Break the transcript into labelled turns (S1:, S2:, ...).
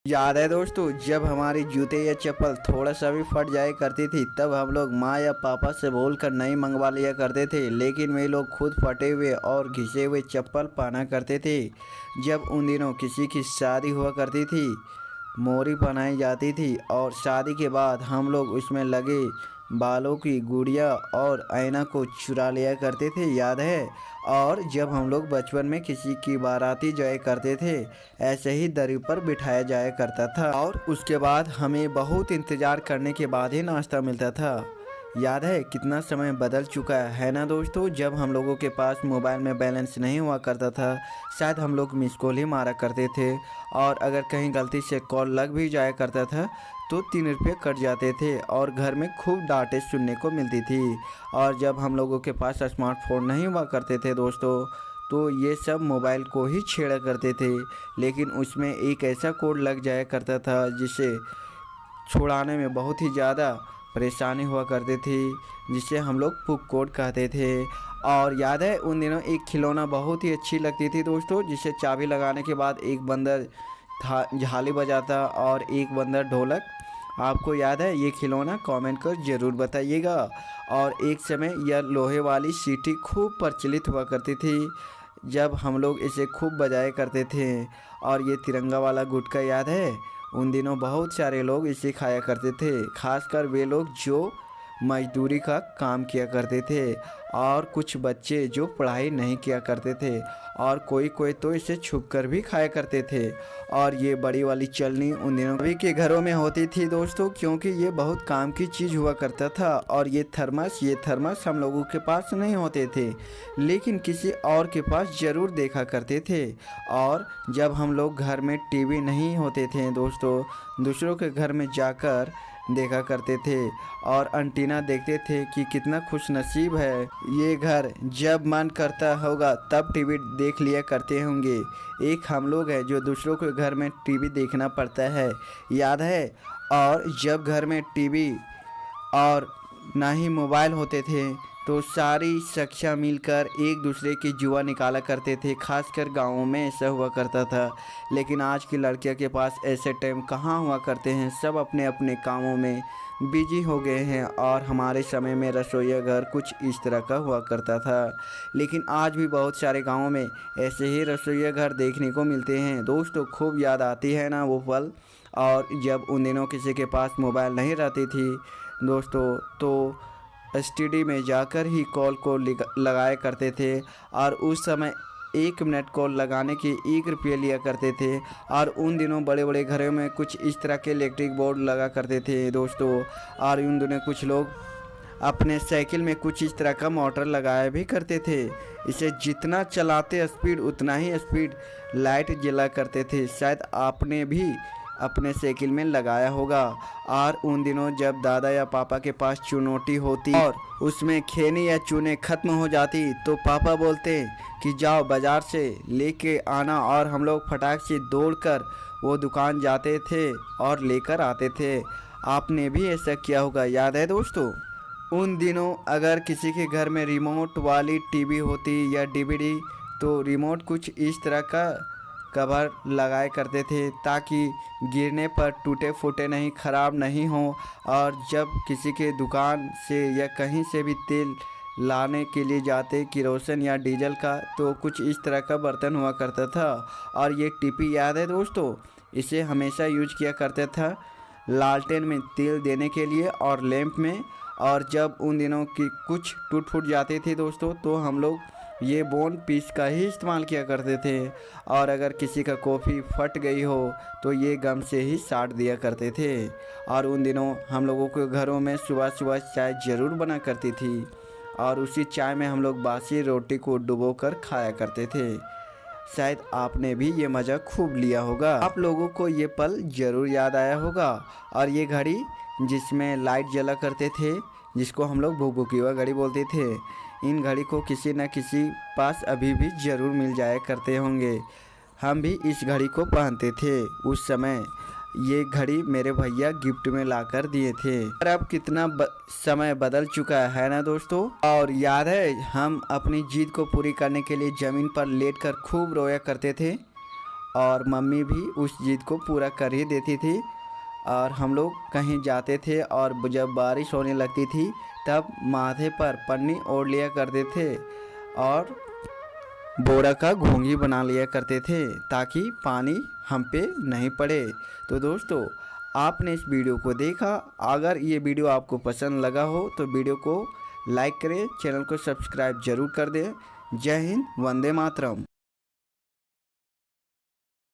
S1: याद है दोस्तों, जब हमारी जूते या चप्पल थोड़ा सा भी फट जाया करती थी तब हम लोग माँ या पापा से बोलकर नई मंगवा लिया करते थे। लेकिन वे लोग खुद फटे हुए और घिसे हुए चप्पल पहना करते थे। जब उन दिनों किसी की शादी हुआ करती थी, मोरी पहनाई जाती थी और शादी के बाद हम लोग उसमें लगे बालों की गुड़िया और ऐना को चुरा लिया करते थे, याद है। और जब हम लोग बचपन में किसी की बाराती जाया करते थे, ऐसे ही दरी पर बिठाया जाया करता था और उसके बाद हमें बहुत इंतज़ार करने के बाद ही नाश्ता मिलता था। याद है कितना समय बदल चुका है ना दोस्तों। जब हम लोगों के पास मोबाइल में बैलेंस नहीं हुआ करता था, शायद हम लोग मिस कॉल ही मारा करते थे और अगर कहीं गलती से कॉल लग भी जाया करता था तो 3 रुपये कट जाते थे और घर में खूब डांटें सुनने को मिलती थी। और जब हम लोगों के पास स्मार्टफोन नहीं हुआ करते थे दोस्तों, तो ये सब मोबाइल को ही छेड़ा करते थे। लेकिन उसमें एक ऐसा कोड लग जाया करता था जिसे छुड़ाने में बहुत ही ज़्यादा परेशानी हुआ करती थी, जिसे हम लोग पुक कोड कहते थे। और याद है उन दिनों एक खिलौना बहुत ही अच्छी लगती थी दोस्तों, जिसे चाबी लगाने के बाद एक बंदर था झाली बजाता और एक बंदर ढोलक। आपको याद है ये खिलौना? कमेंट कर ज़रूर बताइएगा। और एक समय यह लोहे वाली सीटी खूब प्रचलित हुआ करती थी, जब हम लोग इसे खूब बजाया करते थे। और ये तिरंगा वाला गुटखा याद है? उन दिनों बहुत सारे लोग इसे खाया करते थे, खासकर वे लोग जो मजदूरी का काम किया करते थे और कुछ बच्चे जो पढ़ाई नहीं किया करते थे और कोई कोई तो इसे छुप कर भी खाया करते थे। और ये बड़ी वाली चलनी उन दिनों सभी के घरों में होती थी दोस्तों, क्योंकि ये बहुत काम की चीज़ हुआ करता था। और ये थर्मस हम लोगों के पास नहीं होते थे, लेकिन किसी और के पास ज़रूर देखा करते थे। और जब हम लोग घर में टीवी नहीं होते थे दोस्तों, दूसरों के घर में जाकर देखा करते थे और एंटीना देखते थे कि कितना खुश नसीब है ये घर, जब मन करता होगा तब टीवी देख लिया करते होंगे। एक हम लोग हैं जो दूसरों के घर में टीवी देखना पड़ता है, याद है। और जब घर में टीवी और ना ही मोबाइल होते थे तो सारी सखियाँ मिलकर एक दूसरे की जुआ निकाला करते थे, खासकर गाँवों में ऐसा हुआ करता था। लेकिन आज की लड़कियों के पास ऐसे टाइम कहाँ हुआ करते हैं, सब अपने अपने कामों में बिजी हो गए हैं। और हमारे समय में रसोईया घर कुछ इस तरह का हुआ करता था, लेकिन आज भी बहुत सारे गाँवों में ऐसे ही रसोईया घर देखने को मिलते हैं दोस्तों। खूब याद आती है ना वो पल। और जब उन दिनों किसी के पास मोबाइल नहीं रहती थी दोस्तों, तो एसटीडी में जाकर ही कॉल को लगाया करते थे और उस समय 1 मिनट कॉल लगाने के 1 रुपये लिया करते थे। और उन दिनों बड़े बड़े घरों में कुछ इस तरह के इलेक्ट्रिक बोर्ड लगा करते थे दोस्तों। और उन दिनों कुछ लोग अपने साइकिल में कुछ इस तरह का मोटर लगाया भी करते थे, इसे जितना चलाते स्पीड उतना ही स्पीड लाइट जला करते थे। शायद आपने भी अपने साइकिल में लगाया होगा। और उन दिनों जब दादा या पापा के पास चुनौती होती और उसमें खेने या चूने खत्म हो जाती तो पापा बोलते कि जाओ बाज़ार से लेके आना, और हम लोग फटाक से दौड़कर वो दुकान जाते थे और लेकर आते थे। आपने भी ऐसा किया होगा, याद है दोस्तों। उन दिनों अगर किसी के घर में रिमोट वाली टीवी होती या डीवीडी, तो रिमोट कुछ इस तरह का कवर लगाए करते थे ताकि गिरने पर टूटे फूटे नहीं, ख़राब नहीं हो। और जब किसी के दुकान से या कहीं से भी तेल लाने के लिए जाते, किरोसिन या डीजल का, तो कुछ इस तरह का बर्तन हुआ करता था। और ये टिपी याद है दोस्तों, इसे हमेशा यूज किया करता था लालटेन में तेल देने के लिए और लैंप में। और जब उन दिनों की कुछ टूट फूट जाती थी दोस्तों, तो हम लोग ये बोन पीस का ही इस्तेमाल किया करते थे। और अगर किसी का कॉफ़ी फट गई हो तो ये गम से ही साट दिया करते थे। और उन दिनों हम लोगों के घरों में सुबह सुबह चाय ज़रूर बना करती थी और उसी चाय में हम लोग बासी रोटी को डुबोकर खाया करते थे। शायद आपने भी ये मज़ा खूब लिया होगा, आप लोगों को ये पल ज़रूर याद आया होगा। और ये घड़ी जिसमें लाइट जला करते थे, जिसको हम लोग भुकभुकीवा घड़ी बोलते थे, इन घड़ी को किसी न किसी पास अभी भी ज़रूर मिल जाया करते होंगे। हम भी इस घड़ी को पहनते थे उस समय। ये घड़ी मेरे भैया गिफ्ट में लाकर दिए थे। और अब कितना समय बदल चुका है ना दोस्तों। और याद है हम अपनी जिद को पूरी करने के लिए ज़मीन पर लेटकर खूब रोया करते थे और मम्मी भी उस जिद को पूरा कर ही देती थी। और हम लोग कहीं जाते थे और जब बारिश होने लगती थी तब माथे पर पन्नी ओढ़ लिया करते थे और बोरा का घोंगी बना लिया करते थे ताकि पानी हम पे नहीं पड़े। तो दोस्तों, आपने इस वीडियो को देखा। अगर ये वीडियो आपको पसंद लगा हो तो वीडियो को लाइक करें, चैनल को सब्सक्राइब जरूर कर दें। जय हिंद, वंदे मातरम।